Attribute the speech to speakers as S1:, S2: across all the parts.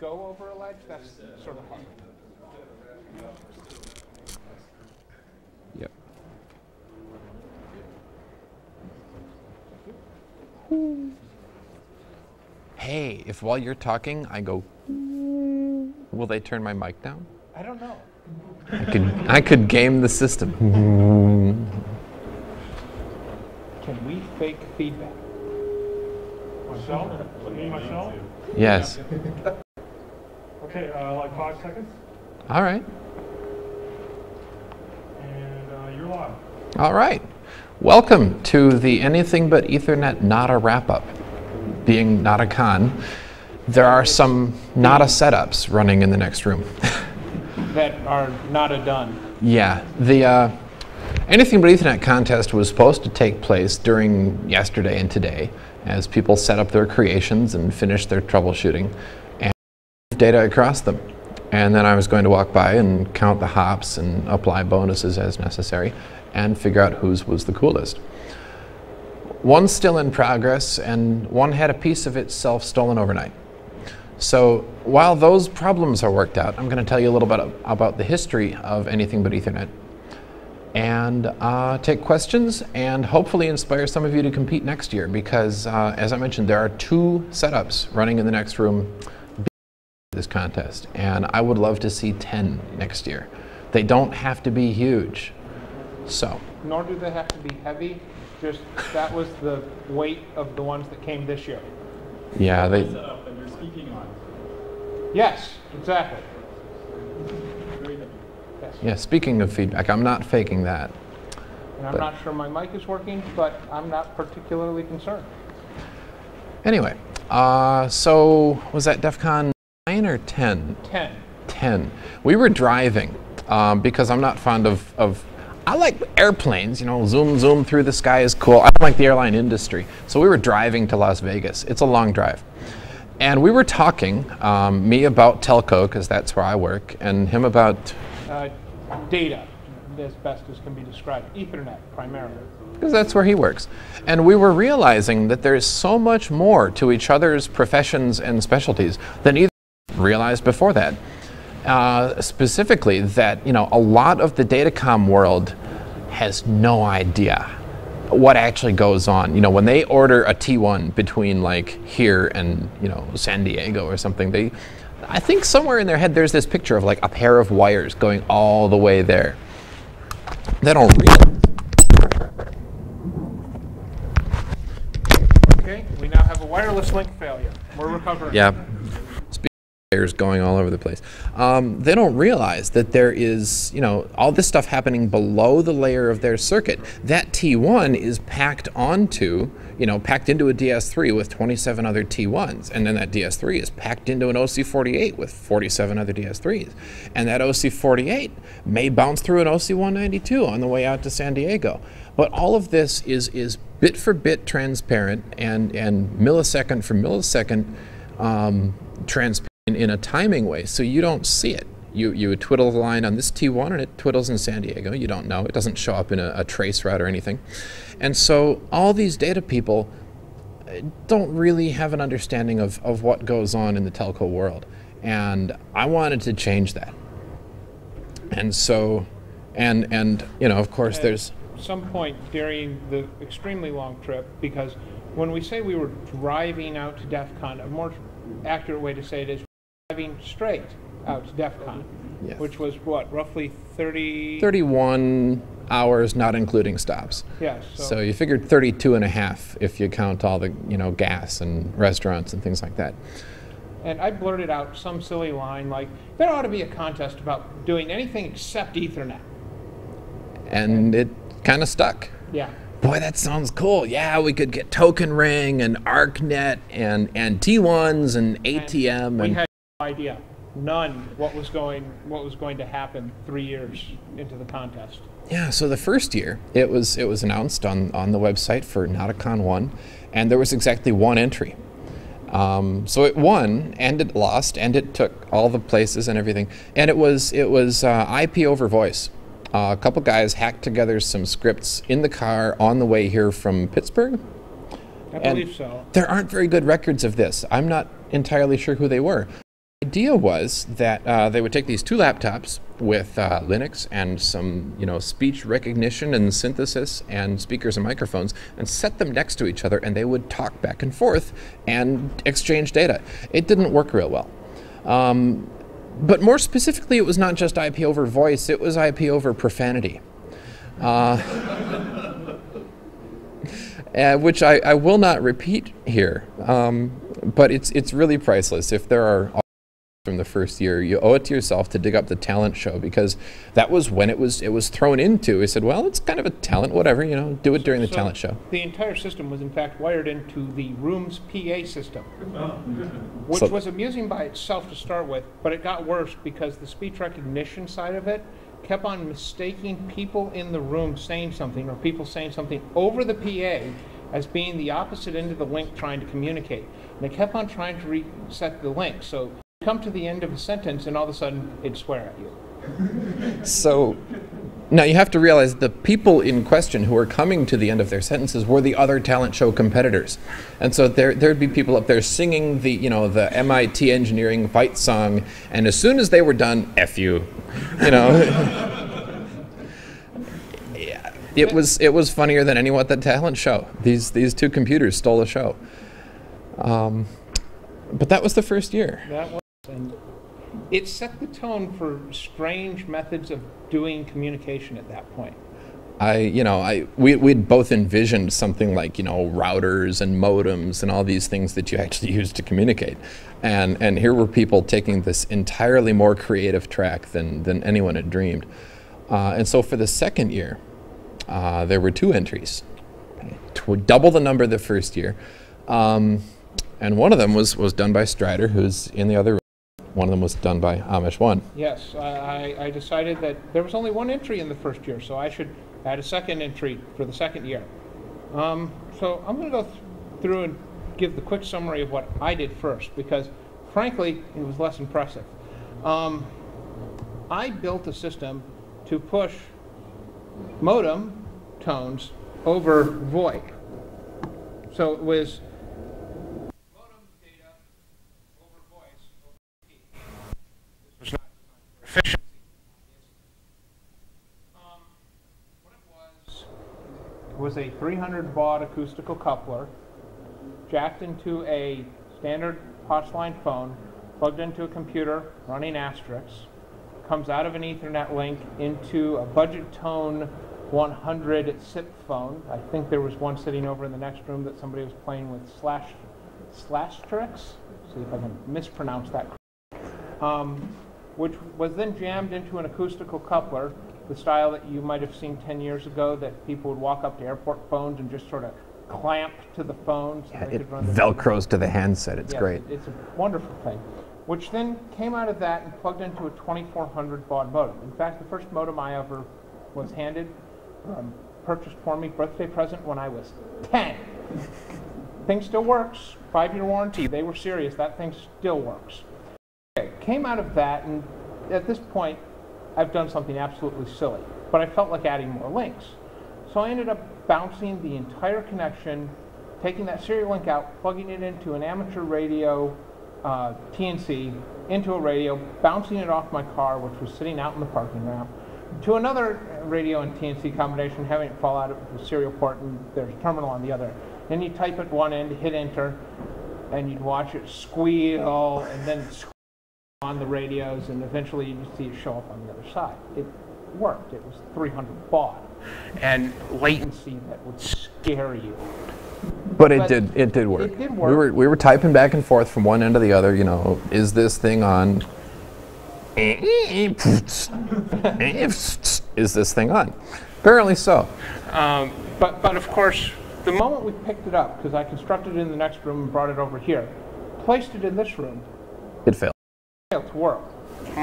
S1: Go over a ledge, that's sort of hard.
S2: Yep. Hey, if while you're talking I go, will they turn my mic down?
S1: I don't know.
S2: I could game the system.
S1: Can we fake feedback?
S3: Myself? Me, myself?
S2: Yes.
S3: Okay, like 5 seconds.
S2: All right.
S3: And you're live.
S2: All right. Welcome to the Anything But Ethernet Nota wrap-up. Being Notacon, there are some Nota setups running in the next room.
S1: That are not done.
S2: Yeah. The Anything But Ethernet contest was supposed to take place during yesterday and today as people set up their creations and finished their troubleshooting and data across them. And then I was going to walk by and count the hops and apply bonuses as necessary and figure out whose was the coolest. One's still in progress, and one had a piece of itself stolen overnight. So while those problems are worked out, I'm going to tell you a little bit about the history of Anything But Ethernet and take questions and hopefully inspire some of you to compete next year because, as I mentioned, there are 2 setups running in the next room this contest, and I would love to see 10 next year. They don't have to be huge. So.
S1: Nor do they have to be heavy. Just that was the weight of the ones that came this year.
S2: Yeah, they.
S3: Set up that you're speaking on.
S1: Yes, exactly.
S3: Very heavy.
S1: Yes.
S2: Yeah, speaking of feedback, I'm not faking that.
S1: And I'm not sure my mic is working, but I'm not particularly concerned.
S2: Anyway, so was that DEF CON 9 or 10?
S1: 10.
S2: 10. We were driving because I'm not fond of I like airplanes, you know, zoom, zoom through the sky is cool. I don't like the airline industry. So we were driving to Las Vegas. It's a long drive. And we were talking, me about telco, because that's where I work, and him about...
S1: Data, as best as can be described. Ethernet, primarily.
S2: Because that's where he works. And we were realizing that there's so much more to each other's professions and specialties than either realized before that. Specifically that, you know, a lot of the datacom world has no idea what actually goes on. You know, when they order a T1 between like here and, you know, San Diego or something, I think somewhere in their head there's this picture of like a pair of wires going all the way there. They don't realize.
S1: Okay, we now have a wireless link failure. We're recovering.
S2: Yeah. Wires going all over the place. They don't realize that there is, you know, all this stuff happening below the layer of their circuit. That T1 is packed onto, you know, packed into a DS3 with 27 other T1s, and then that DS3 is packed into an OC48 with 47 other DS3s, and that OC48 may bounce through an OC192 on the way out to San Diego. But all of this is bit for bit transparent and millisecond for millisecond transparent in a timing way, so you don't see it. You twiddle the line on this T1 and it twiddles in San Diego. You don't know. It doesn't show up in a trace route or anything. And so all these data people don't really have an understanding of what goes on in the telco world. And I wanted to change that. And so, and you know, of course, there's
S1: some point during the extremely long trip, because when we say we were driving out to DEF CON, a more accurate way to say it is driving straight out to DEF CON,
S2: yes.
S1: Which was what, roughly
S2: 31 hours, not including stops.
S1: Yes.
S2: So you figured 32 and a half if you count all the, you know, gas and restaurants and things like that.
S1: And I blurted out some silly line like, there ought to be a contest about doing anything except Ethernet.
S2: And it kind of stuck.
S1: Yeah.
S2: Boy, that sounds cool. Yeah, we could get Token Ring and ArcNet and T1s and ATM.
S1: And we had no idea, none, what was going to happen 3 years into the contest.
S2: Yeah, so the first year, it was announced on the website for Notacon 1, and there was exactly 1 entry. So it won, and it lost, and it took all the places and everything. And it was IP over voice. A couple guys hacked together some scripts in the car on the way here from Pittsburgh.
S1: I believe so.
S2: There aren't very good records of this. I'm not entirely sure who they were. idea was that they would take these two laptops with Linux and some, speech recognition and synthesis and speakers and microphones, and set them next to each other, and they would talk back and forth and exchange data. It didn't work real well. But more specifically, it was not just IP over voice, it was IP over profanity. Which I will not repeat here, but it's really priceless. If there are from the first year, you owe it to yourself to dig up the talent show, because that was when it was thrown into. We said, well, it's kind of a talent, whatever, do it during the talent show.
S1: The entire system was in fact wired into the room's PA system, which was amusing by itself to start with, but it got worse because the speech recognition side of it kept on mistaking people in the room saying something, or people saying something over the PA, as being the opposite end of the link trying to communicate. And they kept on trying to reset the link. So you come to the end of a sentence and all of a sudden it'd swear at you.
S2: So now you have to realize the people in question who were coming to the end of their sentences were the other talent show competitors. And so there'd be people up there singing the MIT engineering fight song, and as soon as they were done, F you. It was funnier than anyone at the talent show. These two computers stole the show. But that was the first year.
S1: That was, and it set the tone for strange methods of doing communication at that point. We'd both envisioned something like, routers and modems and all these things that you actually use to communicate. And here were people taking this entirely more creative track than anyone had dreamed. And so for the second year, there were 2 entries, double the number the first year. And one of them was done by Strider, who's in the other room. One of them was done by Amish One. Yes, I decided that there was only 1 entry in the first year, so I should add a second entry for the second year. So I'm going to go through and give the quick summary of what I did first, because frankly, it was less impressive. I built a system to push modem tones over VoIP. So it was modem data over voice over IP. This was not designed for efficiency. What it was a 300 baud acoustical coupler jacked into a standard POTS line phone, plugged into a computer running asterisks, comes out of an Ethernet link into a budget tone 100 SIP phone. I think there was one sitting over in the next room that somebody was playing with slash tricks. See if I can mispronounce that. Which was then jammed into an acoustical coupler, the style that you might have seen 10 years ago, that people would walk up to airport phones and just sort of clamp to the phone. So they could run
S2: velcros to the handset. It's great.
S1: It's a wonderful thing. Which then came out of that and plugged into a 2400 baud modem. In fact, the first modem I ever was handed, purchased for me, birthday present when I was 10. Thing still works, 5-year warranty. They were serious. That thing still works. Okay, came out of that, and at this point, I've done something absolutely silly, but I felt like adding more links. So I ended up bouncing the entire connection, taking that serial link out, plugging it into an amateur radio TNC, into a radio, bouncing it off my car, which was sitting out in the parking ramp, to another radio and TNC combination, having it fall out of the serial port, and there's a terminal on the other. Then you type at one end, hit enter, and you'd watch it squeal, and then squeal on the radios, and eventually you'd see it show up on the other side. It worked. It was 300 baud, and latency that would scare you.
S2: But it did work.
S1: It did work.
S2: We were typing back and forth from one end to the other, is this thing on? Is this thing on? Apparently so.
S1: But of course, the moment we picked it up, because I constructed it in the next room and brought it over here, placed it in this room,
S2: it failed.
S1: It failed to work.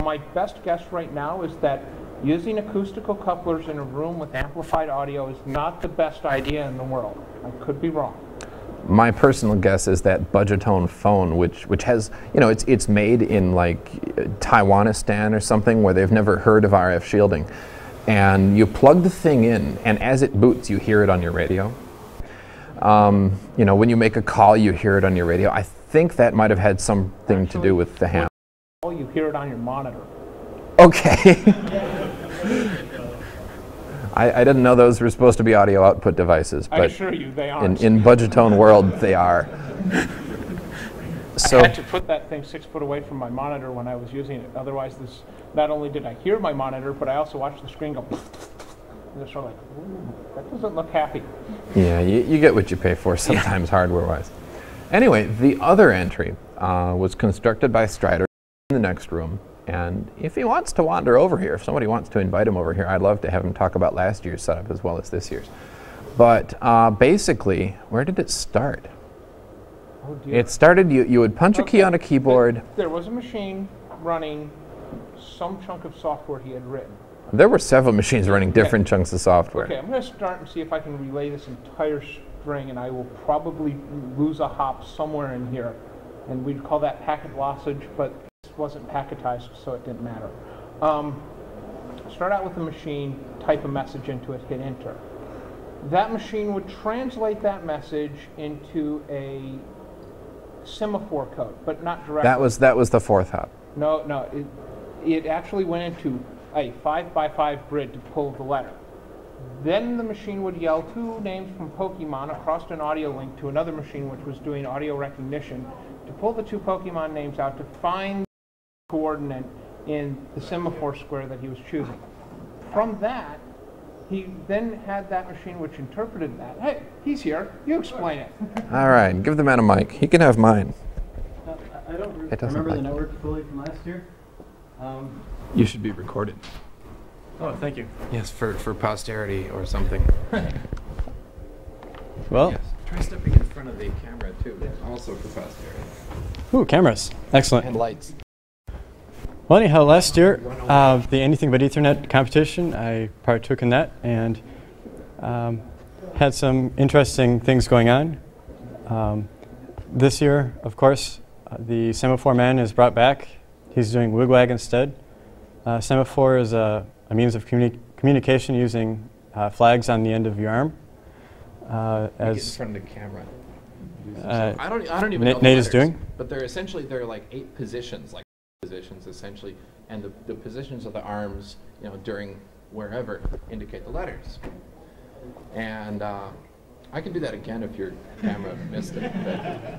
S1: My best guess right now is that using acoustical couplers in a room with amplified audio is not the best idea in the world. I could be wrong.
S2: My personal guess is that Budgetone phone, which has, it's made in like Taiwanistan or something where they've never heard of RF shielding, and you plug the thing in, and as it boots, you hear it on your radio. When you make a call, you hear it on your radio. I think that might have had something to do with the ham.
S1: you hear it on your monitor.
S2: Okay. I didn't know those were supposed to be audio output devices,
S1: I
S2: but
S1: assure you, they aren't.
S2: in Budgetone world, they are. So
S1: I had to put that thing 6 foot away from my monitor when I was using it. Otherwise, not only did I hear my monitor, but I also watched the screen go. And it's sort of like, ooh, that doesn't look happy.
S2: yeah, you get what you pay for sometimes, hardware-wise. Anyway, the other entry was constructed by Strider in the next room. And if he wants to wander over here, if somebody wants to invite him over here, I'd love to have him talk about last year's setup as well as this year's. But basically, where did it start?
S1: Oh dear.
S2: It started, you would punch a key on a keyboard.
S1: There was a machine running some chunk of software he had written.
S2: There were several machines running different chunks of software.
S1: Okay, I'm going to start and see if I can relay this entire string, and I will probably lose a hop somewhere in here. And we'd call that packet lossage, but this wasn't packetized, so it didn't matter. Start out with the machine, type a message into it, hit enter. That machine would translate that message into a semaphore code, but not directly.
S2: That was the fourth hop.
S1: No, it actually went into a 5x5 grid to pull the letter. Then the machine would yell 2 names from Pokemon across an audio link to another machine which was doing audio recognition to pull the 2 Pokemon names out to find the coordinate in the semaphore square that he was choosing. From that, he then had that machine which interpreted that. Hey, he's here. You explain it.
S2: All right, give the man a mic. He can have mine.
S4: I don't
S2: It doesn't
S4: remember
S2: like
S4: the network fully from last year.
S2: You should be recorded.
S4: Oh, thank you.
S2: Yes, for posterity or something.
S4: Well,
S2: Yes. Try stepping in front of the camera too, also for posterity.
S4: ooh, cameras. Excellent.
S2: And lights.
S4: Well, anyhow, last year, the Anything But Ethernet competition, I partook in that and had some interesting things going on. This year, of course, the semaphore man is brought back. He's doing wigwag instead. Semaphore is a means of communication using flags on the end of your arm.
S2: Get in
S4: As
S2: front of the camera.
S4: I
S2: don't even know the
S4: Nate is
S2: letters,
S4: doing.
S2: But they're like 8 positions, essentially, and the positions of the arms, during wherever indicate the letters. And I can do that again if your camera missed it.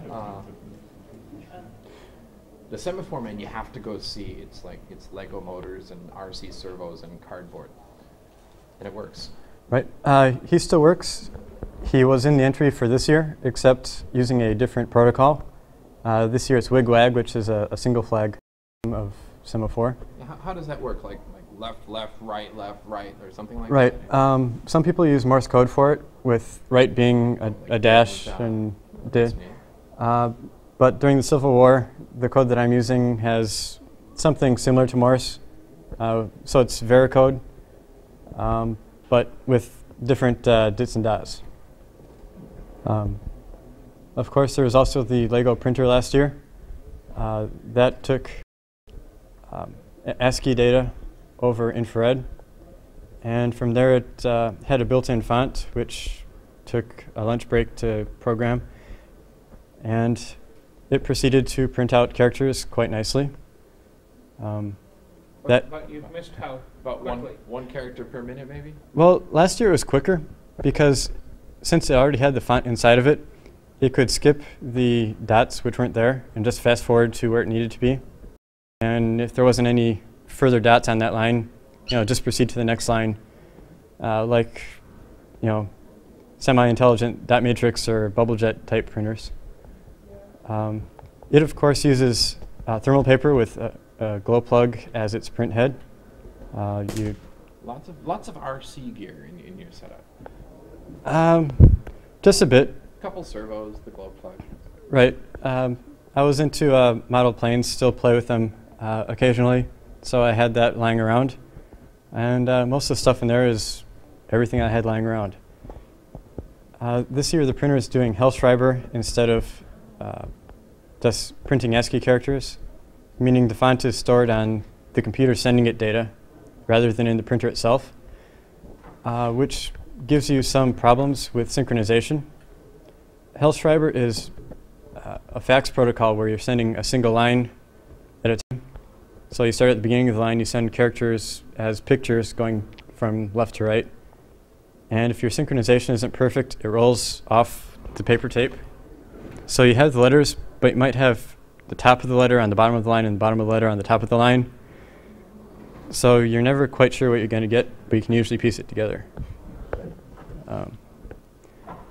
S2: But, the semaphore man, you have to go see. It's Lego motors and RC servos and cardboard, and it works.
S4: Right. He still works. He was in the entry for this year, except using a different protocol. This year it's wigwag, which is a single flag of semaphore.
S2: How does that work? Like left, right, or something like
S4: Right.
S2: that?
S4: Some people use Morse code for it, with right being a dash and
S2: That's
S4: di.
S2: neat.
S4: But during the Civil War, the code that I'm using has something similar to Morse. So it's Vericode, but with different dits and dots. Of course, there was also the Lego printer last year. That took ASCII data over infrared. And from there, it had a built-in font, which took a lunch break to program. And it proceeded to print out characters quite nicely.
S1: But you've missed how
S2: About
S1: quickly.
S2: one character per minute, maybe?
S4: Well, last year it was quicker because since it already had the font inside of it, it could skip the dots which weren't there and just fast forward to where it needed to be. And if there wasn't any further dots on that line, just proceed to the next line, like, semi-intelligent dot matrix or bubble jet type printers. It of course uses thermal paper with a glow plug as its print head.
S2: Lots of RC gear in your setup.
S4: Just a bit.
S2: Couple servos, the glow plug.
S4: Right. I was into model planes, still play with them occasionally, so I had that lying around. And most of the stuff in there is everything I had lying around. This year the printer is doing Hellschreiber instead of just printing ASCII characters, meaning the font is stored on the computer sending it data rather than in the printer itself, which gives you some problems with synchronization. Hellschreiber is a fax protocol where you're sending a single line at a time, So you start at the beginning of the line, you send characters as pictures going from left to right. And if your synchronization isn't perfect, it rolls off the paper tape. So you have the letters, but you might have the top of the letter on the bottom of the line and the bottom of the letter on the top of the line. So you're never quite sure what you're going to get, but you can usually piece it together.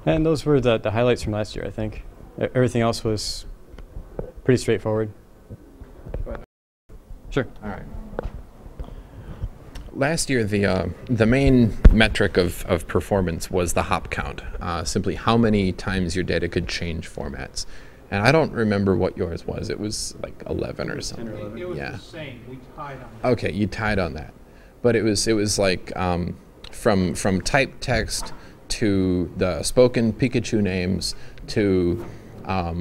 S4: And those were the highlights from last year, I think. Everything else was pretty straightforward. Sure.
S2: All right. Last year, the main metric of performance was the hop count, simply how many times your data could change formats. And I don't remember what yours was. It was like 11 or something.
S4: 10 or 11.
S1: It was
S2: Yeah.
S1: the same. We tied on that.
S2: Okay, you tied on that. But it was like from typed text to the spoken Pikachu names to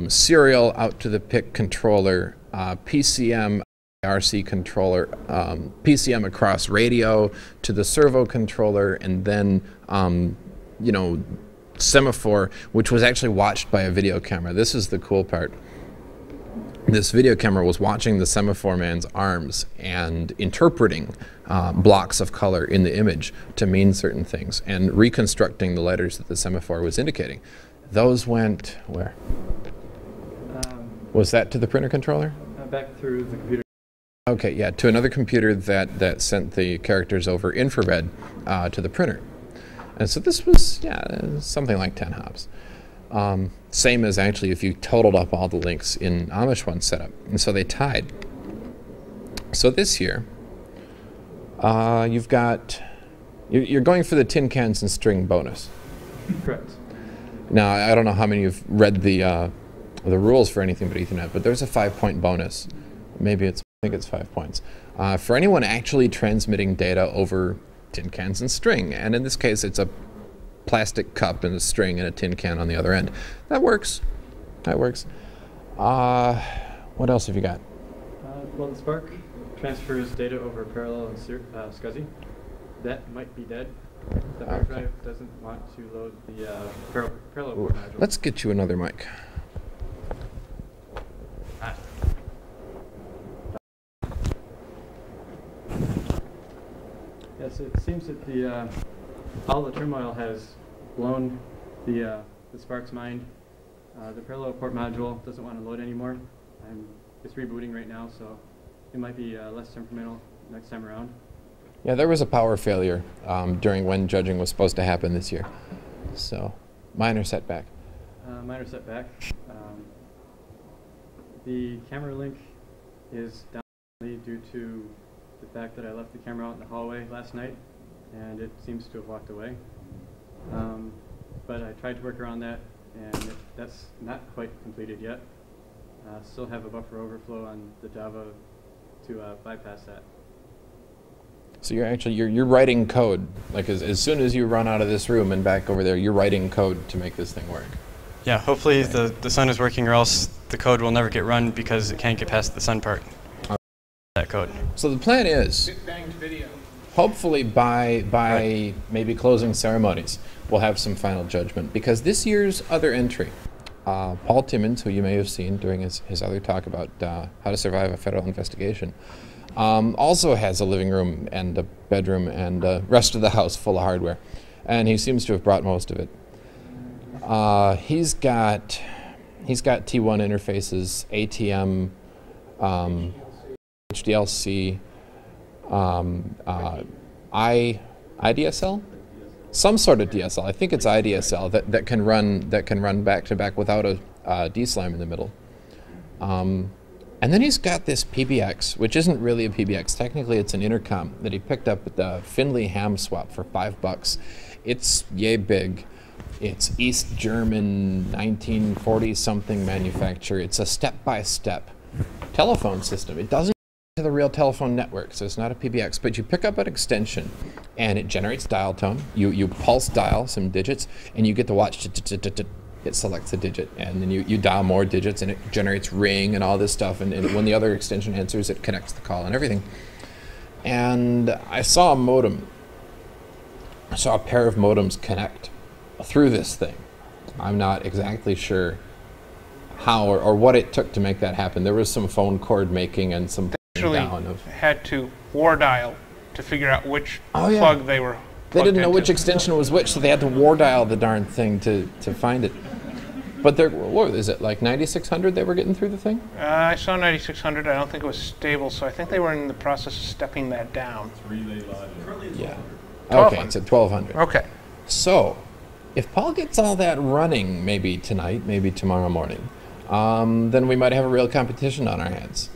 S2: serial out to the PIC controller, PCM RC controller, PCM across radio to the servo controller, and then semaphore, which was actually watched by a video camera. This is the cool part. This video camera was watching the semaphore man's arms and interpreting blocks of color in the image to mean certain things and reconstructing the letters that the semaphore was indicating. Those went where? Was that to the printer controller?
S4: Back through the computer.
S2: Okay, yeah, to another computer that sent the characters over infrared to the printer. And so this was, something like 10 hops. Same as actually if you totaled up all the links in Amish One setup. And so they tied. So this year, you're going for the tin cans and string bonus.
S4: Correct.
S2: Now, I don't know how many you've read the rules for anything but Ethernet, but there's a 5-point bonus. I think it's 5 points. For anyone actually transmitting data over tin cans and string. And in this case, it's a plastic cup and a string and a tin can on the other end. That works. That works. What else have you got?
S4: Well, the Spark transfers data over parallel and SCSI. That might be dead. The hard drive doesn't want to load the parallel port module.
S2: Let's get you another mic.
S4: Yes, it seems that all the turmoil has blown the Spark's mind. The parallel port module doesn't want to load anymore. It's rebooting right now, so it might be less temperamental next time around.
S2: Yeah, there was a power failure during when judging was supposed to happen this year. So, minor setback.
S4: Minor setback. The camera link is down due to the fact that I left the camera out in the hallway last night, and it seems to have walked away. But I tried to work around that, and that's not quite completed yet. Still have a buffer overflow on the Java to bypass that.
S2: So you're writing code. Like as soon as you run out of this room and back over there, you're writing code to make this thing work.
S4: Yeah, hopefully the sun is working, or else the code will never get run because it can't get past the sun part. That code.
S2: So the plan is,
S1: Banged video.
S2: hopefully by maybe closing ceremonies, we'll have some final judgment. Because this year's other entry, Paul Timmons, who you may have seen during his other talk about how to survive a federal investigation, also has a living room and a bedroom and the rest of the house full of hardware. And he seems to have brought most of it. He's got T1 interfaces, ATM, HDLC, IDSL, some sort of DSL. I think it's IDSL that can run back to back without a DSLAM in the middle. And then he's got this PBX, which isn't really a PBX. Technically, it's an intercom that he picked up at the Findlay ham swap for $5. It's yay big. It's East German 1940-something manufacturer. It's a step-by-step telephone system. It doesn't to the real telephone network, so it's not a PBX, but you pick up an extension and it generates dial tone. You pulse dial some digits and you get to watch it selects a digit, and then you dial more digits and it generates ring and all this stuff, and when the other extension answers, it connects the call and everything. And I saw a modem. I saw a pair of modems connect through this thing. I'm not exactly sure how or what it took to make that happen. There was some phone cord making and some
S1: Actually
S2: down of.
S1: had to war dial to figure out which
S2: Oh, yeah.
S1: plug they were
S2: They didn't know
S1: plugged
S2: which
S1: into.
S2: extension was which, so they had to war dial the darn thing to find it. But they're, what is it, like 9600 they were getting through the thing?
S1: I saw 9600. I don't think it was stable, so I think they were in the process of stepping that down.
S3: Relay logic.
S2: Yeah.
S1: 1200.
S2: Okay, it's at 1200.
S1: Okay.
S2: So, if Paul gets all that running, maybe tonight, maybe tomorrow morning, then we might have a real competition on our hands.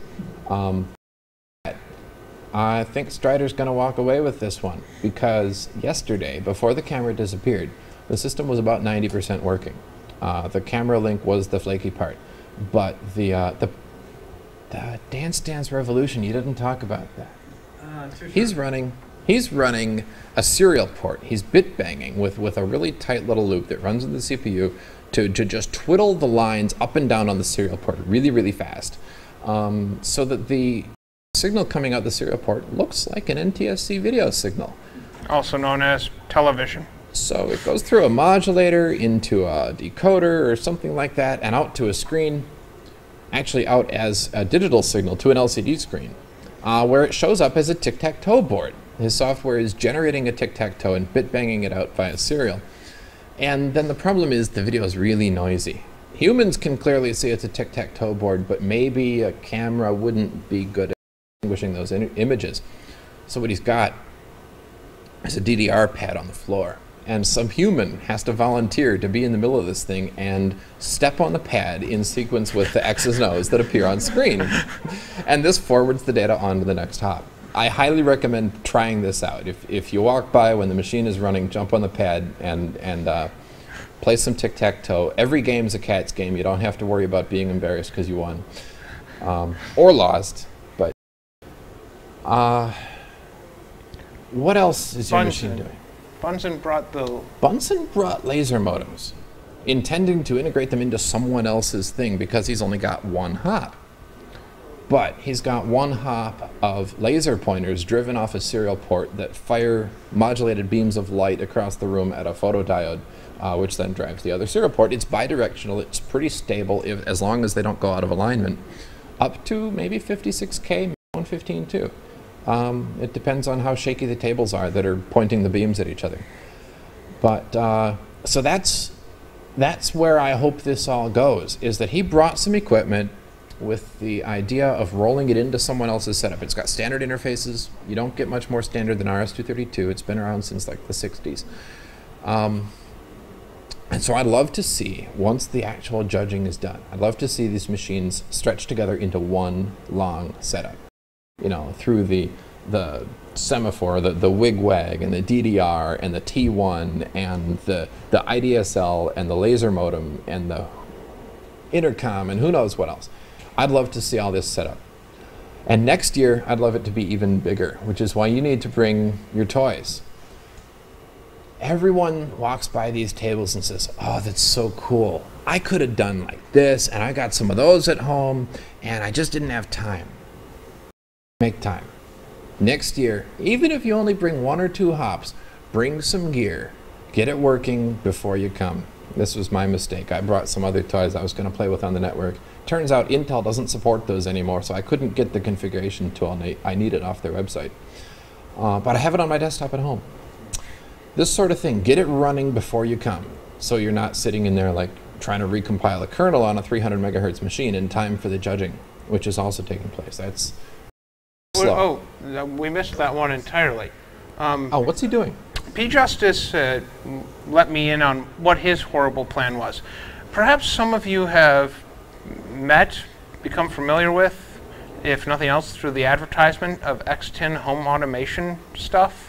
S2: I think Strider's going to walk away with this one because yesterday, before the camera disappeared, the system was about 90% working. The camera link was the flaky part, but the Dance Dance Revolution, you didn't talk about that. He's running a serial port. He's bit banging with a really tight little loop that runs in the CPU to just twiddle the lines up and down on the serial port really, really fast, so that the signal coming out the serial port looks like an NTSC video signal.
S1: Also known as television.
S2: So it goes through a modulator into a decoder or something like that and out to a screen, actually out as a digital signal to an LCD screen, where it shows up as a tic-tac-toe board. His software is generating a tic-tac-toe and bit-banging it out via serial. And then the problem is the video is really noisy. Humans can clearly see it's a tic-tac-toe board, but maybe a camera wouldn't be good at distinguishing those images. So what he's got is a DDR pad on the floor. And some human has to volunteer to be in the middle of this thing and step on the pad in sequence with the X's and O's that appear on screen. And this forwards the data on to the next hop. I highly recommend trying this out. If you walk by when the machine is running, jump on the pad and play some tic-tac-toe. Every game's a cat's game. You don't have to worry about being embarrassed because you won. Or lost. But what else is your machine doing?
S1: Bunsen
S2: brought laser modems, intending to integrate them into someone else's thing because he's only got one hop. But he's got one hop of laser pointers driven off a serial port that fire modulated beams of light across the room at a photodiode, which then drives the other serial port. It's bidirectional. It's pretty stable as long as they don't go out of alignment. Up to maybe 56K, maybe 115 too. It depends on how shaky the tables are that are pointing the beams at each other. But so that's where I hope this all goes, is that he brought some equipment with the idea of rolling it into someone else's setup. It's got standard interfaces. You don't get much more standard than RS-232. It's been around since like the 60s. And so I'd love to see, once the actual judging is done, I'd love to see these machines stretched together into one long setup. You know, through the semaphore, the wig-wag, and the DDR, and the T1, and the IDSL, and the laser modem, and the intercom, and who knows what else. I'd love to see all this set up. And next year, I'd love it to be even bigger, which is why you need to bring your toys. Everyone walks by these tables and says, oh, that's so cool. I could have done like this, and I got some of those at home, and I just didn't have time. Make time. Next year, even if you only bring 1 or 2 hops, bring some gear. Get it working before you come. This was my mistake. I brought some other toys I was going to play with on the network. Turns out Intel doesn't support those anymore, so I couldn't get the configuration tool I needed off their website. But I have it on my desktop at home. This sort of thing, get it running before you come, so you're not sitting in there like trying to recompile a kernel on a 300 megahertz machine in time for the judging, which is also taking place. That's slow.
S1: Oh, we missed that one entirely.
S2: Oh, what's he doing?
S1: P. Justice let me in on what his horrible plan was. Perhaps some of you have become familiar with, if nothing else, through the advertisement of X10 home automation stuff,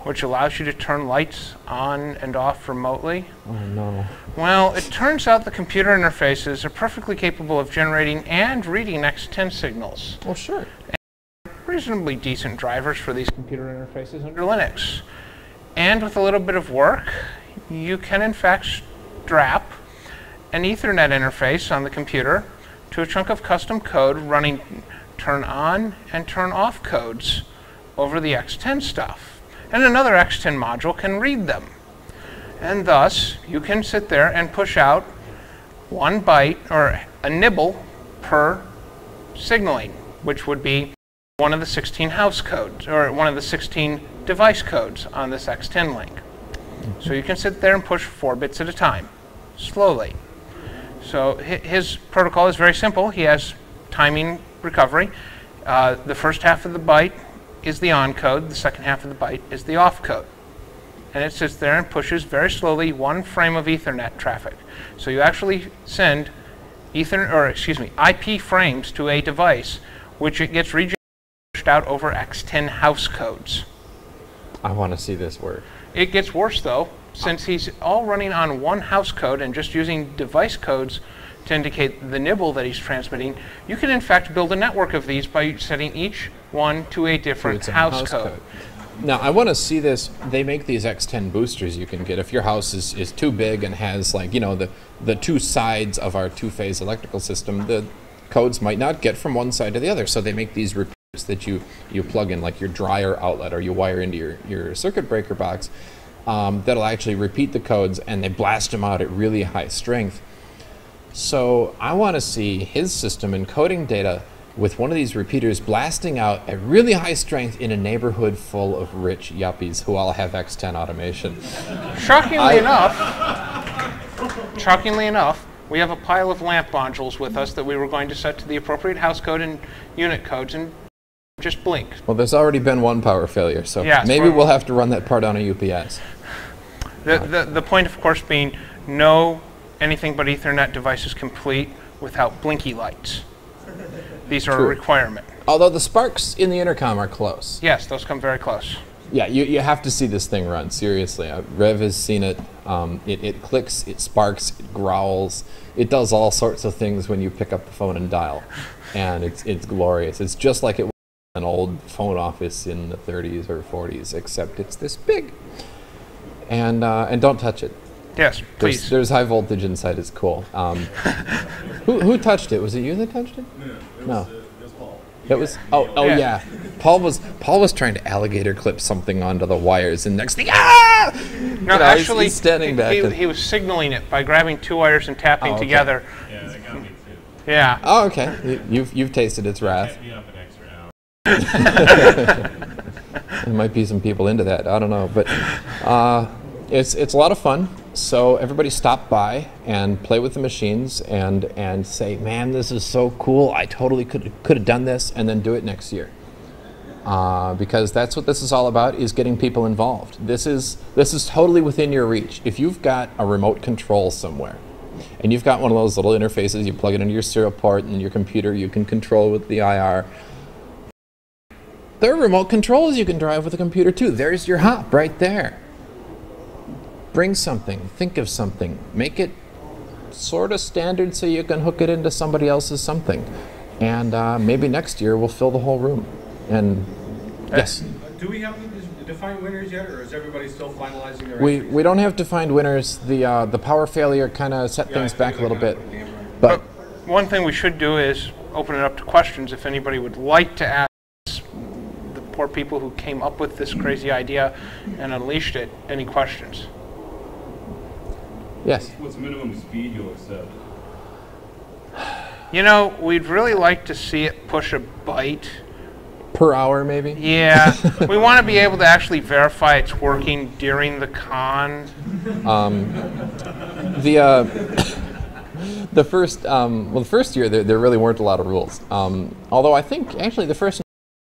S1: which allows you to turn lights on and off remotely.
S2: Oh, no.
S1: Well, it turns out the computer interfaces are perfectly capable of generating and reading X10 signals.
S2: Oh, sure.
S1: Reasonably decent drivers for these computer interfaces under Linux. And with a little bit of work, you can in fact strap an Ethernet interface on the computer to a chunk of custom code running turn on and turn off codes over the X10 stuff. And another X10 module can read them. And thus, you can sit there and push out 1 byte or a nibble per signaling, which would be one of the 16 house codes, or one of the 16 device codes on this X10 link. So you can sit there and push 4 bits at a time, slowly. So his protocol is very simple. He has timing recovery. The first half of the byte is the on code. The second half of the byte is the off code. And it sits there and pushes very slowly 1 frame of Ethernet traffic. So you actually send IP frames to a device, which it gets pushed out over X10 house codes.
S2: I want to see this work.
S1: It gets worse though, since he's all running on 1 house code and just using device codes to indicate the nibble that he's transmitting. You can in fact build a network of these by setting each one to a different house code.
S2: Now I want to see this. They make these X10 boosters you can get if your house is too big and has, like, you know, the 2 sides of our 2-phase electrical system. The codes might not get from one side to the other, so they make these repeaters that you plug in, like your dryer outlet, or you wire into your circuit breaker box, that'll actually repeat the codes, and they blast them out at really high strength. So I want to see his system encoding data with one of these repeaters blasting out at really high strength in a neighborhood full of rich yuppies who all have X10 automation.
S1: Shockingly enough, we have a pile of lamp modules with us that we were going to set to the appropriate house code and unit codes and just blink.
S2: Well, there's already been 1 power failure, so
S1: yes,
S2: maybe we'll have to run that part on a UPS.
S1: The point, of course, being no anything but Ethernet device is complete without blinky lights. These are a requirement.
S2: Although the sparks in the intercom are close.
S1: Yes, those come very close.
S2: Yeah, you have to see this thing run, seriously. Rev has seen it. It clicks, it sparks, it growls. It does all sorts of things when you pick up the phone and dial. And it's glorious. It's just like it was an old phone office in the 30s or 40s, except it's this big. And don't touch it.
S1: Yes, please.
S2: There's high voltage inside. It's cool. Who touched it? Was it you that touched it? No.
S3: It was Paul.
S2: It was. Oh yeah. Paul was trying to alligator clip something onto the wires, and next thing, ah!
S1: No, actually,
S2: he's standing back.
S1: He was signaling it by grabbing 2 wires and tapping together.
S3: Yeah, that got me too.
S1: Yeah.
S2: Oh, okay. You've tasted its wrath.
S3: Kept me up an extra hour.
S2: There might be some people into that. I don't know, but it's a lot of fun. So everybody stop by and play with the machines and say, man, this is so cool. I totally could have done this, and then do it next year. Because that's what this is all about, is getting people involved. This is totally within your reach. If you've got a remote control somewhere, and you've got one of those little interfaces, you plug it into your serial port, and your computer you can control with the IR. There are remote controls you can drive with a computer too. There's your hop right there. Bring something, think of something, make it sort of standard so you can hook it into somebody else's something. And maybe next year we'll fill the whole room. And yes?
S5: Do we have defined winners yet, or is everybody still finalizing their entries?
S2: We don't have defined winners. The power failure kind of set things back a little bit. But
S1: one thing we should do is open it up to questions if anybody would like to ask the poor people who came up with this crazy idea and unleashed it any questions.
S2: yes.
S3: What's minimum speed you'll accept?
S1: You know, we'd really like to see it push a byte.
S2: Per hour, maybe?
S1: Yeah, we want to be able to actually verify it's working during the con.
S2: The first year there really weren't a lot of rules. Although I think actually the first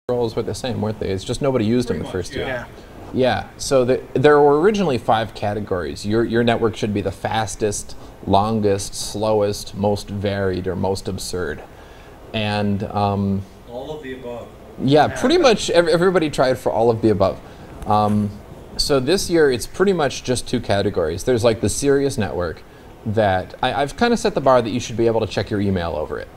S2: rules were the same, weren't they? It's just nobody used them the first year.
S1: Yeah.
S2: Yeah. So there were originally 5 categories. Your network should be the fastest, longest, slowest, most varied, or most absurd. And
S5: All of the above.
S2: yeah, pretty much everybody tried for all of the above. So this year it's pretty much just 2 categories. There's like the serious network that I've kind of set the bar that you should be able to check your email over it.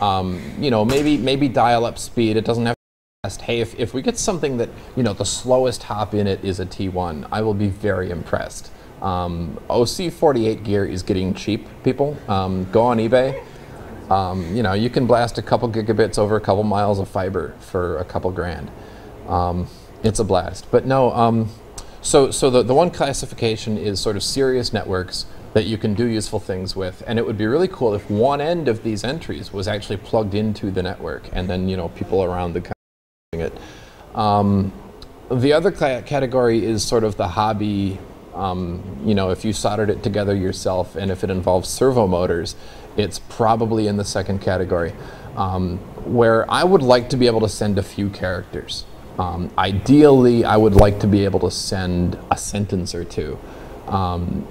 S2: You know, maybe dial up speed. It doesn't have to be fast. Hey, if we get something that, you know, the slowest hop in it is a T1, I will be very impressed. OC48 gear is getting cheap, people. Go on eBay. You know, you can blast a couple gigabits over a couple miles of fiber for a couple grand. It's a blast. But no, so the one classification is sort of serious networks that you can do useful things with, and it would be really cool if one end of these entries was actually plugged into the network, and then, you know, people around the The other category is sort of the hobby, you know, if you soldered it together yourself, and if it involves servo motors, it's probably in the second category, where I would like to be able to send a few characters. Ideally, I would like to be able to send a sentence or two,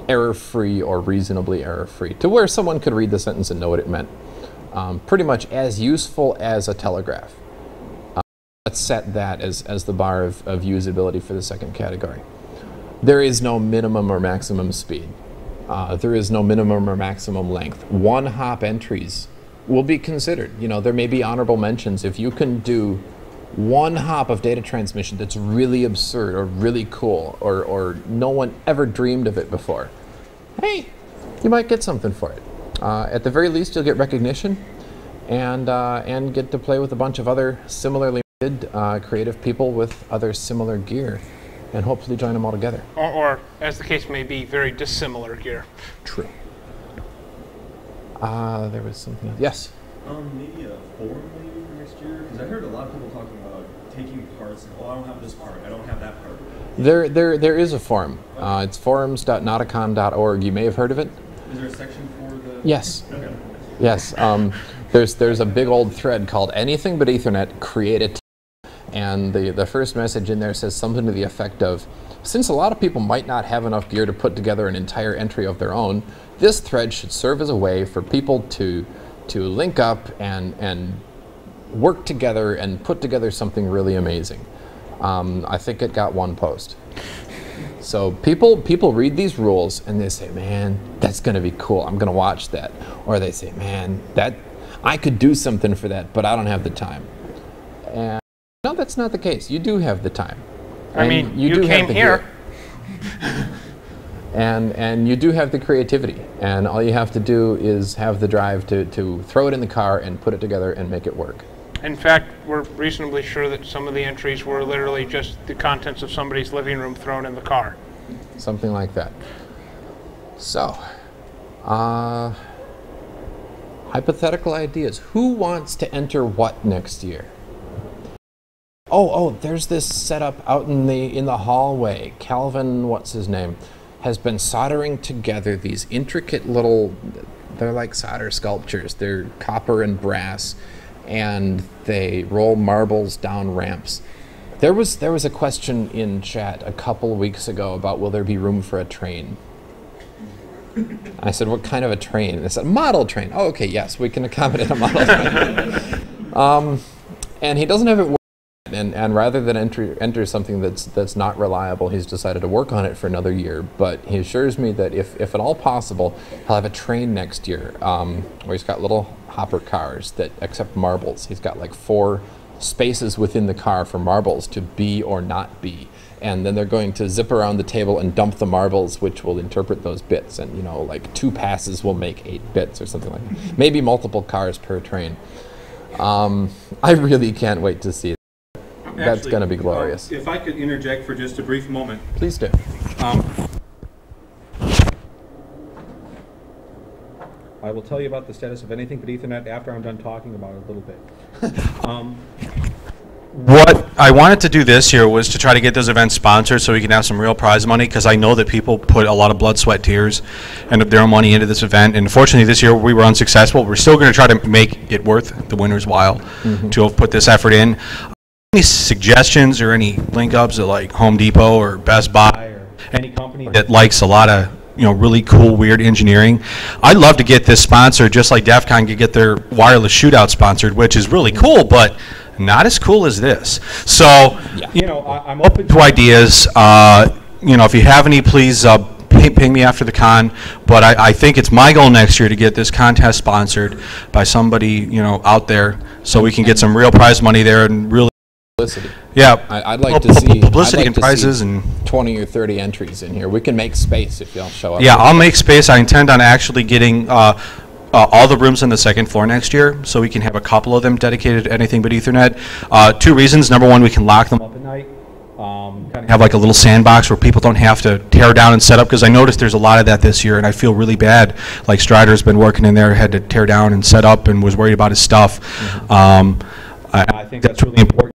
S2: error-free or reasonably error-free, to where someone could read the sentence and know what it meant. Pretty much as useful as a telegraph. Let's set that as the bar of usability for the second category. There is no minimum or maximum speed. There is no minimum or maximum length. One-hop entries will be considered. You know, there may be honorable mentions. If you can do one hop of data transmission that's really absurd or really cool, or no one ever dreamed of it before, hey, you might get something for it. At the very least, you'll get recognition and get to play with a bunch of other similarly minded, creative people with other similar gear, and hopefully join them all together.
S1: Or as the case may be, very dissimilar gear.
S2: True. There was something else. Yes?
S3: Maybe a forum maybe for next year? Because I heard a lot of people talking about taking parts and, oh, I don't have this part, I don't have that part.
S2: There is a forum. It's forums.notacon.org. You may have heard of it.
S3: Is there a section for the...
S2: Yes.
S3: Okay.
S2: Yes. There's a big old thread called Anything But Ethernet.Create it. And the first message in there says something to the effect of, since a lot of people might not have enough gear to put together an entire entry of their own, this thread should serve as a way for people to link up and work together and put together something really amazing. I think it got one post. So people read these rules and they say, man, that's going to be cool. I'm going to watch that. Or they say, man, I could do something for that, but I don't have the time. And no, that's not the case. You do have the time.
S1: I mean, you came here.
S2: And you do have the creativity. And all you have to do is have the drive to throw it in the car and put it together and make it work.
S1: In fact, we're reasonably sure that some of the entries were literally just the contents of somebody's living room thrown in the car.
S2: Something like that. So, hypothetical ideas. Who wants to enter what next year? Oh, there's this setup out in the hallway. Calvin, what's his name, has been soldering together these intricate little, they're like solder sculptures. They're copper and brass, and they roll marbles down ramps. There was a question in chat a couple weeks ago about, will there be room for a train? I said, what kind of a train? And they said, model train. Oh, okay, yes, we can accommodate a model train. And he doesn't have it working, and rather than enter something that's not reliable, he's decided to work on it for another year. But he assures me that if at all possible, he'll have a train next year, where he's got little hopper cars that accept marbles. He's got like 4 spaces within the car for marbles to be or not be. And then they're going to zip around the table and dump the marbles, which will interpret those bits. And, you know, like 2 passes will make 8 bits or something like that. Maybe multiple cars per train. I really can't wait to see it. That's going to be glorious.
S5: If I could interject for just a brief moment.
S2: Please do.
S5: I will tell you about the status of Anything But Ethernet after I'm done talking about it a little bit. What I wanted to do this year was to try to get those events sponsored so we can have some real prize money, because I know that people put a lot of blood, sweat, tears, and their own money into this event. And unfortunately, this year we were unsuccessful. We're still going to try to make it worth the winner's while to put this effort in. Any suggestions or any link ups at like Home Depot or Best Buy or any company that likes a lot of really cool, weird engineering? I'd love to get this sponsored, just like DEF CON could get their wireless shootout sponsored, which is really cool, but not as cool as this. So, I'm open to ideas. If you have any, please ping me after the con. But I think it's my goal next year to get this contest sponsored by somebody out there, so we can get some real prize money there and really. Publicity. Yeah,
S2: I'd like to see
S5: publicity and prizes and
S2: 20 or 30 entries in here. We can make space if y'all show up.
S5: Yeah, I'll make space. I intend on actually getting all the rooms on the second floor next year, so we can have a couple of them dedicated to Anything But Ethernet. 2 reasons. Number one, we can lock them up at night. Kind of have like a little sandbox where people don't have to tear down and set up, because I noticed there's a lot of that this year, and I feel really bad. Like Strider's been working in there, had to tear down and set up, and was worried about his stuff. I think that's really important.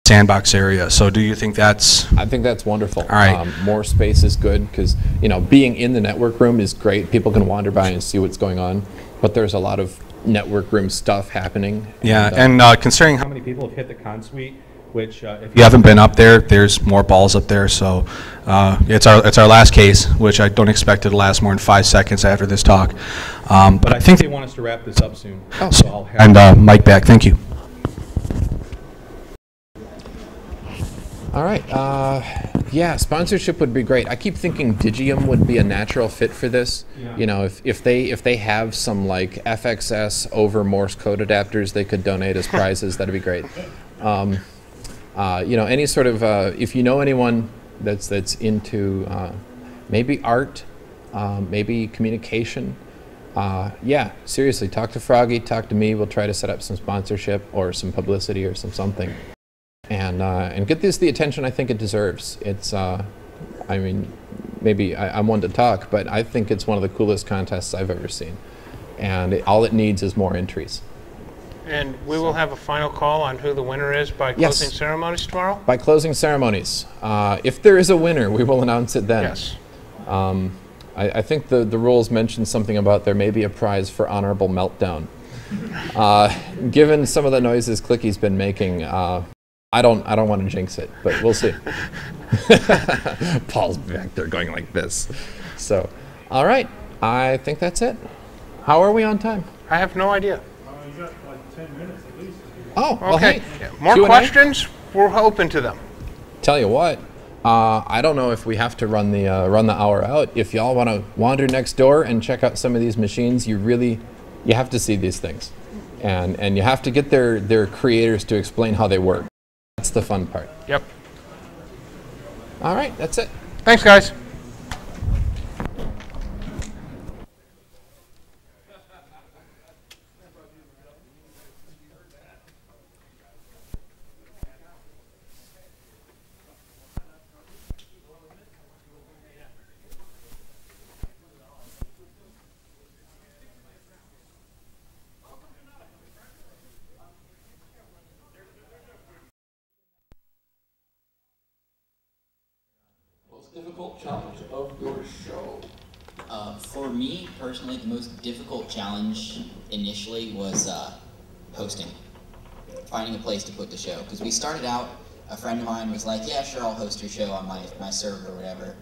S5: sandbox area. So do you think that's...
S2: I think that's wonderful.
S5: All right.
S2: More space is good because, you know, being in the network room is great. People can wander by and see what's going on, but there's a lot of network room stuff happening.
S5: Yeah, and considering how many people have hit the con suite, which if you haven't been up there, there's more balls up there. So it's our last case, which I don't expect it to last more than 5 seconds after this talk. But I think they want us to wrap this up soon.
S2: Oh.
S5: So I'll hand Mike back. Thank you.
S2: All right. Yeah, sponsorship would be great. I keep thinking Digium would be a natural fit for this. Yeah. You know, if they have some like FXS over Morse code adapters they could donate as prizes, that'd be great. You know, any sort of if you know anyone that's into maybe art, maybe communication. Yeah, seriously, talk to Froggy, talk to me. We'll try to set up some sponsorship or some publicity or something. And get this the attention I think it deserves. It's, I mean, maybe I'm one to talk, but I think it's one of the coolest contests I've ever seen. And all it needs is more entries.
S1: And we will have a final call on who the winner is by closing ceremonies tomorrow?
S2: By closing ceremonies. If there is a winner, we will announce it then.
S1: Yes.
S2: I think the rules mention something about there may be a prize for honorable meltdown. Given some of the noises Clicky's been making, I don't want to jinx it, but we'll see. Paul's back there going like this. So, all right, I think that's it. How are we on time?
S1: I have no idea.
S6: You got like 10 minutes at least.
S2: Oh, well,
S1: okay.
S2: hey,
S1: More
S2: Q&A?
S1: questions? We're open to them.
S2: Tell you what, I don't know if we have to run the hour out. If y'all want to wander next door and check out some of these machines, you have to see these things, and you have to get their creators to explain how they work. That's the fun part.
S1: Yep.
S2: All right, that's it.
S1: Thanks, guys.
S7: Difficult challenge of your show? For me, personally, the most difficult challenge initially was hosting. Finding a place to put the show. Because we started out, a friend of mine was like, yeah, sure, I'll host your show on my server or whatever.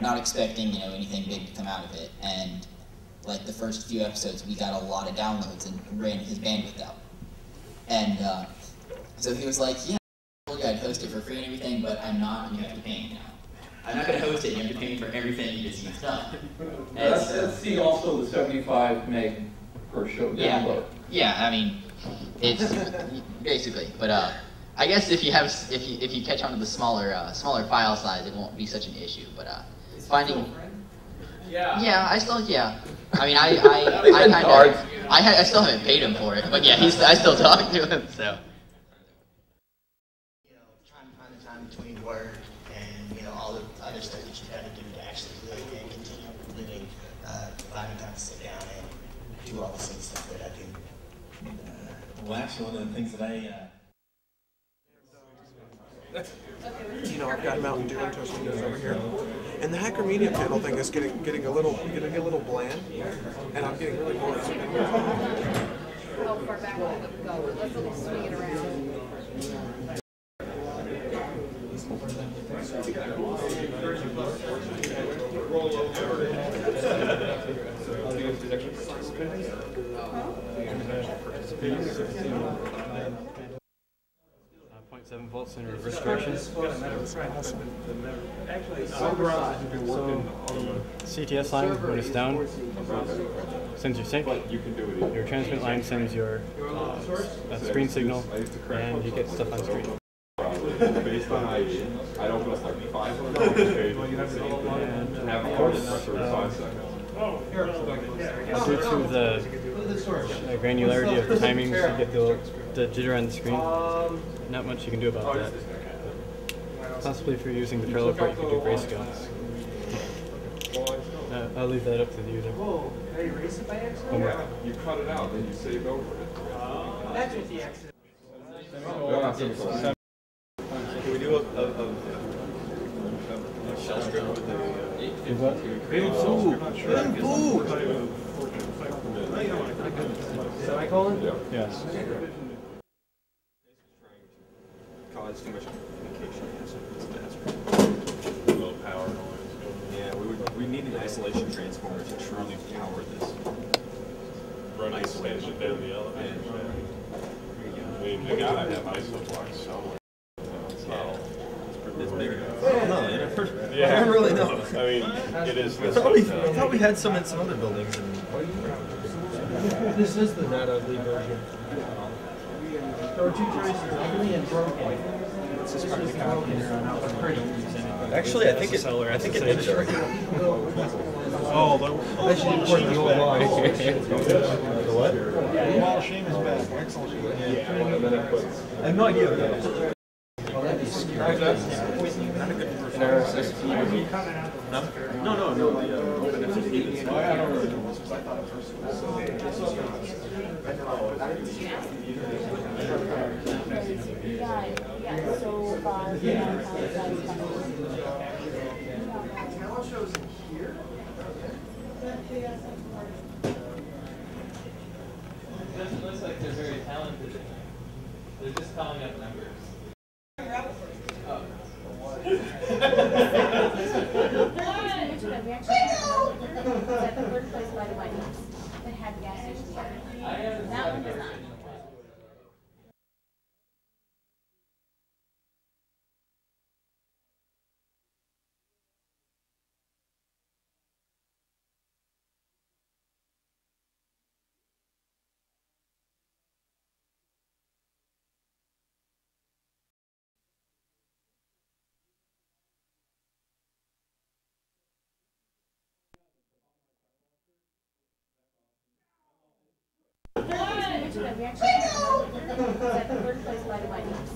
S7: Not expecting, you know, anything big to come out of it. And like the first few episodes, we got a lot of downloads and ran his bandwidth out. And so he was like, yeah, I told you I'd host it for free and everything, but I'm not, and you have to pay me now. I'm not going to host it, you have to pay me for everything you just used up.
S8: Let's see also the 75 meg per show download.
S7: Yeah, I mean, it's basically, but I guess if you catch on to the smaller file size, it won't be such an issue. But finding, yeah, I still, yeah. I mean, I still haven't paid him for it, but yeah, I still talk to him, so.
S9: You know, trying to find the time between work and, you know, all the other stuff that you got to do to actually live and continue living, finding time to sit down and do all the same stuff that I do.
S8: Well, actually, one of the things that
S10: you know, I've got Mountain Dew and Tostitos over here, and the Hacker Media Panel thing is getting a little bland, and I'm getting really bored.
S11: How far back will it go? Let's swing it around.
S4: Point 0.7 volts in reverse direction. CTS line, when it's down, sends your sync. Your transmit line sends your screen signal, and you get stuff on screen.
S6: Based on ID, I'd open up like 500 pages and have a course for 5 seconds.
S4: Due to the granularity of the timings, you get the jitter on the screen. Not much you can do about that. Possibly if you're using the trailer part, you can do grayscale. I'll leave that up to the user.
S6: You cut it out, then you save over it.
S11: That's what the accident.
S3: we do a shell strip with the
S12: Semicolon?
S3: Yes.
S12: Cause too much communication.
S6: Low power noise.
S3: Yeah, we need an isolation transformer to truly power this.
S6: Run the extension down the elevator. I mean, they gotta have isoflux somewhere.
S3: It's big enough. I don't know. I don't really know.
S6: I mean, it is this
S3: I thought we had some in some other buildings.
S12: This is the not ugly version. There are two choices, ugly and broken. It's just hard to count here on how pretty.
S3: Actually, I think it is.
S12: Oh, I should import the old law.
S3: The what?
S12: The wall of shame is back. Excellent.
S3: I have no idea.
S12: Well, that'd be scary.
S3: Not a good No. The open FTP.
S13: It looks like they're very talented. They're just calling up numbers.
S11: We actually had at the third place by the White House that had gas station water. That one does not. We actually had at the third place by the White House